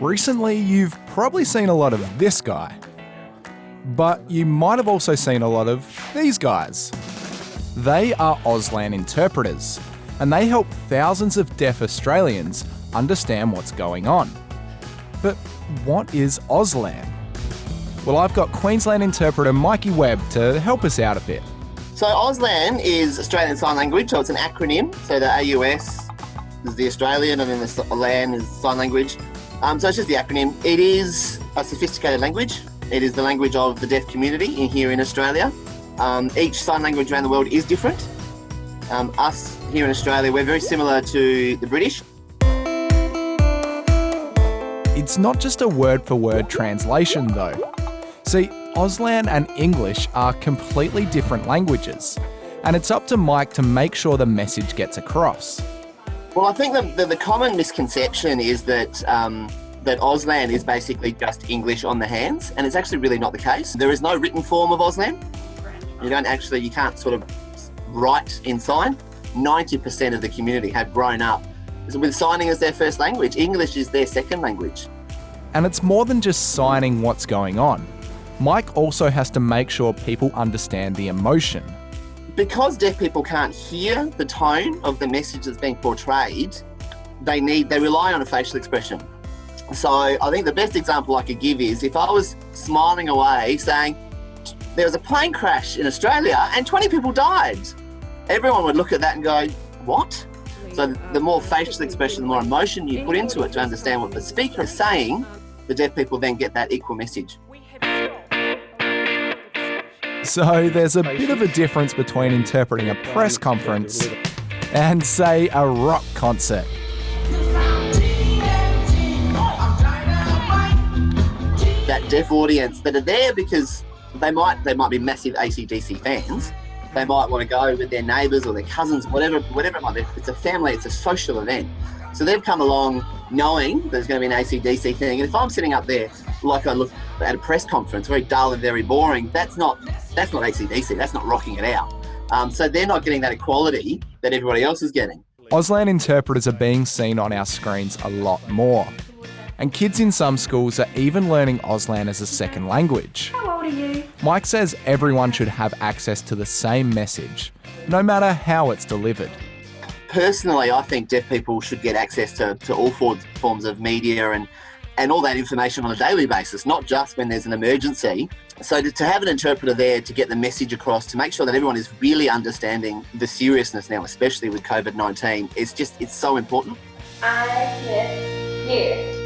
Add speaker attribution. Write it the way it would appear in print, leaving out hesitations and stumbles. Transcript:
Speaker 1: Recently, you've probably seen a lot of this guy. But you might have also seen a lot of these guys. They are Auslan Interpreters, and they help thousands of deaf Australians understand what's going on. But what is Auslan? Well, I've got Queensland interpreter Mikey Webb to help us out a bit.
Speaker 2: So Auslan is Australian Sign Language, so it's an acronym. So the AUS is the Australian, and then the LAN is Sign Language. So it's just the acronym. It is a sophisticated language. It is the language of the deaf community here in Australia. Each sign language around the world is different. Us here in Australia, we're very similar to the British.
Speaker 1: It's not just a word-for-word translation, though. See, Auslan and English are completely different languages, and it's up to Mike to make sure the message gets across.
Speaker 2: Well, I think the common misconception is that that Auslan is basically just English on the hands, and it's actually really not the case. There is no written form of Auslan. You can't sort of write in sign. 90% of the community have grown up with signing as their first language. English is their second language.
Speaker 1: And it's more than just signing what's going on. Mike also has to make sure people understand the emotion.
Speaker 2: Because deaf people can't hear the tone of the message that's being portrayed, they rely on a facial expression. So I think the best example I could give is if I was smiling away saying, there was a plane crash in Australia and 20 people died. Everyone would look at that and go, what? So the more facial expression, the more emotion you put into it to understand what the speaker is saying, the deaf people then get that equal message.
Speaker 1: So there's a bit of a difference between interpreting a press conference and, say, a rock concert.
Speaker 2: That deaf audience that are there because they might be massive AC/DC fans. They might want to go with their neighbours or their cousins, whatever it might be. It's a family, it's a social event. So they've come along knowing there's going to be an AC/DC thing. And if I'm sitting up there like I look at a press conference, very dull and very boring, that's not AC/DC, that's not rocking it out. So they're not getting that equality that everybody else is getting.
Speaker 1: Auslan interpreters are being seen on our screens a lot more. And kids in some schools are even learning Auslan as a second language.
Speaker 3: How old are you?
Speaker 1: Mike says everyone should have access to the same message, no matter how it's delivered.
Speaker 2: Personally, I think deaf people should get access to all forms of media and all that information on a daily basis, not just when there's an emergency. So to have an interpreter there to get the message across, to make sure that everyone is really understanding the seriousness now, especially with COVID-19, it's so important.
Speaker 3: I miss you.